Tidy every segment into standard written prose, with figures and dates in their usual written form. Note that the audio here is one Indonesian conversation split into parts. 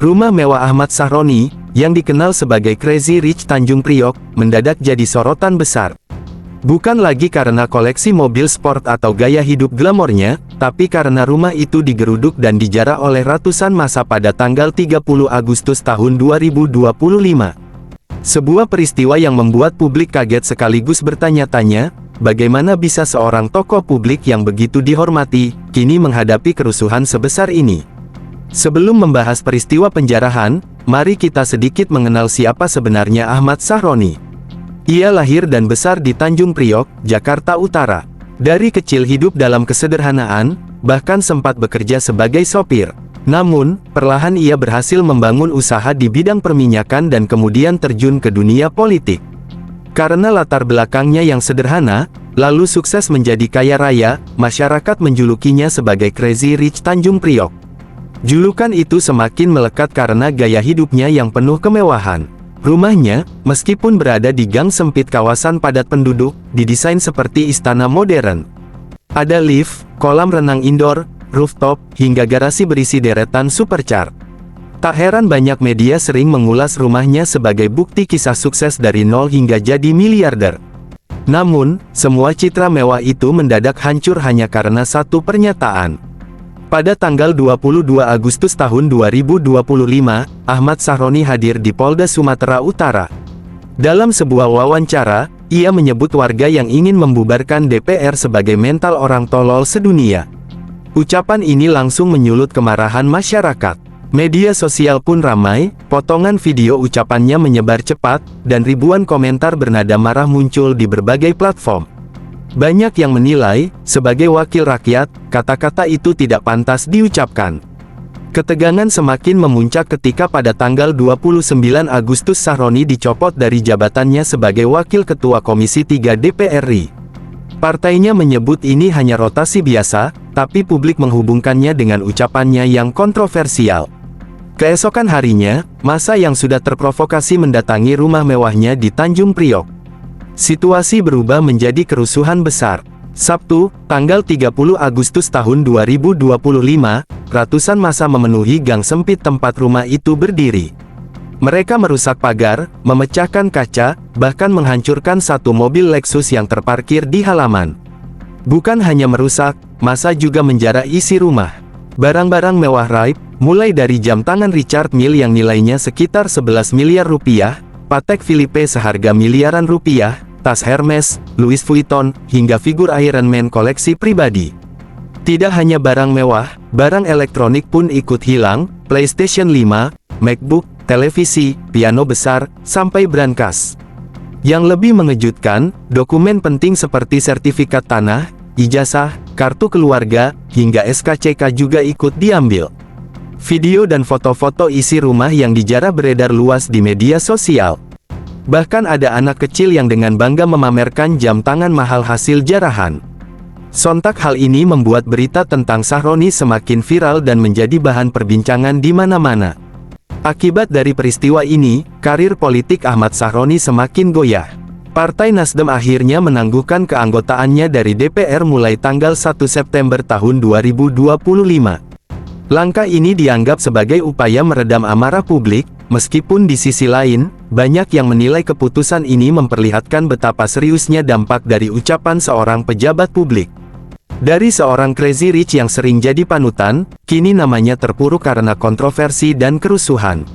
Rumah mewah Ahmad Sahroni, yang dikenal sebagai Crazy Rich Tanjung Priok, mendadak jadi sorotan besar. Bukan lagi karena koleksi mobil sport atau gaya hidup glamornya, tapi karena rumah itu digeruduk dan dijarah oleh ratusan massa pada tanggal 30 Agustus tahun 2025. Sebuah peristiwa yang membuat publik kaget sekaligus bertanya-tanya, bagaimana bisa seorang tokoh publik yang begitu dihormati, kini menghadapi kerusuhan sebesar ini. Sebelum membahas peristiwa penjarahan, mari kita sedikit mengenal siapa sebenarnya Ahmad Sahroni. Ia lahir dan besar di Tanjung Priok, Jakarta Utara. Dari kecil hidup dalam kesederhanaan, bahkan sempat bekerja sebagai sopir. Namun, perlahan ia berhasil membangun usaha di bidang perminyakan dan kemudian terjun ke dunia politik. Karena latar belakangnya yang sederhana, lalu sukses menjadi kaya raya, masyarakat menjulukinya sebagai Crazy Rich Tanjung Priok. Julukan itu semakin melekat karena gaya hidupnya yang penuh kemewahan. Rumahnya, meskipun berada di gang sempit kawasan padat penduduk, didesain seperti istana modern. Ada lift, kolam renang indoor, rooftop, hingga garasi berisi deretan supercar. Tak heran banyak media sering mengulas rumahnya sebagai bukti kisah sukses dari nol hingga jadi miliarder. Namun, semua citra mewah itu mendadak hancur hanya karena satu pernyataan. Pada tanggal 22 Agustus tahun 2025, Ahmad Sahroni hadir di Polda Sumatera Utara. Dalam sebuah wawancara, ia menyebut warga yang ingin membubarkan DPR sebagai mental orang tolol sedunia. Ucapan ini langsung menyulut kemarahan masyarakat. Media sosial pun ramai, potongan video ucapannya menyebar cepat, dan ribuan komentar bernada marah muncul di berbagai platform. Banyak yang menilai, sebagai wakil rakyat, kata-kata itu tidak pantas diucapkan. Ketegangan semakin memuncak ketika pada tanggal 29 Agustus Sahroni dicopot dari jabatannya sebagai Wakil Ketua Komisi 3 DPR RI. Partainya menyebut ini hanya rotasi biasa, tapi publik menghubungkannya dengan ucapannya yang kontroversial. Keesokan harinya, massa yang sudah terprovokasi mendatangi rumah mewahnya di Tanjung Priok. Situasi berubah menjadi kerusuhan besar. Sabtu, tanggal 30 Agustus tahun 2025, ratusan massa memenuhi gang sempit tempat rumah itu berdiri. Mereka merusak pagar, memecahkan kaca, bahkan menghancurkan satu mobil Lexus yang terparkir di halaman. Bukan hanya merusak, massa juga menjarah isi rumah. Barang-barang mewah raib, mulai dari jam tangan Richard Mille yang nilainya sekitar 11 miliar rupiah, Patek Philippe seharga miliaran rupiah, tas Hermes, Louis Vuitton, hingga figur Iron Man koleksi pribadi. Tidak hanya barang mewah, barang elektronik pun ikut hilang, PlayStation 5, MacBook, televisi, piano besar, sampai brankas. Yang lebih mengejutkan, dokumen penting seperti sertifikat tanah, ijazah, kartu keluarga, hingga SKCK juga ikut diambil. Video dan foto-foto isi rumah yang dijarah beredar luas di media sosial. Bahkan ada anak kecil yang dengan bangga memamerkan jam tangan mahal hasil jarahan. Sontak hal ini membuat berita tentang Sahroni semakin viral dan menjadi bahan perbincangan di mana-mana. Akibat dari peristiwa ini, karir politik Ahmad Sahroni semakin goyah. Partai Nasdem akhirnya menangguhkan keanggotaannya dari DPR mulai tanggal 1 September tahun 2025. Langkah ini dianggap sebagai upaya meredam amarah publik, meskipun di sisi lain, banyak yang menilai keputusan ini memperlihatkan betapa seriusnya dampak dari ucapan seorang pejabat publik. Dari seorang Crazy Rich yang sering jadi panutan, kini namanya terpuruk karena kontroversi dan kerusuhan.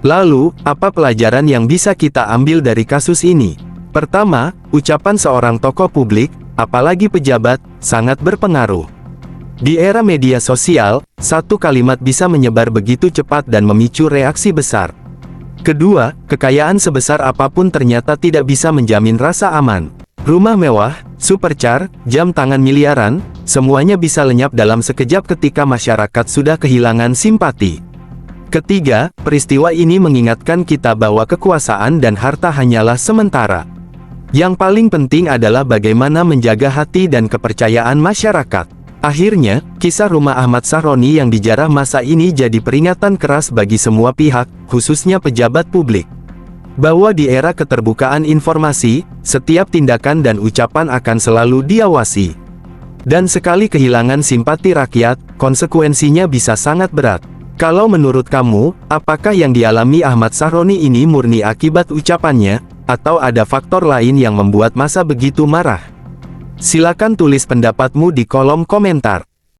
Lalu, apa pelajaran yang bisa kita ambil dari kasus ini? Pertama, ucapan seorang tokoh publik, apalagi pejabat, sangat berpengaruh. Di era media sosial, satu kalimat bisa menyebar begitu cepat dan memicu reaksi besar. Kedua, kekayaan sebesar apapun ternyata tidak bisa menjamin rasa aman. Rumah mewah, supercar, jam tangan miliaran, semuanya bisa lenyap dalam sekejap ketika masyarakat sudah kehilangan simpati. Ketiga, peristiwa ini mengingatkan kita bahwa kekuasaan dan harta hanyalah sementara. Yang paling penting adalah bagaimana menjaga hati dan kepercayaan masyarakat. Akhirnya, kisah rumah Ahmad Sahroni yang dijarah massa ini jadi peringatan keras bagi semua pihak, khususnya pejabat publik. Bahwa di era keterbukaan informasi, setiap tindakan dan ucapan akan selalu diawasi. Dan sekali kehilangan simpati rakyat, konsekuensinya bisa sangat berat. Kalau menurut kamu, apakah yang dialami Ahmad Sahroni ini murni akibat ucapannya, atau ada faktor lain yang membuat massa begitu marah? Silakan tulis pendapatmu di kolom komentar.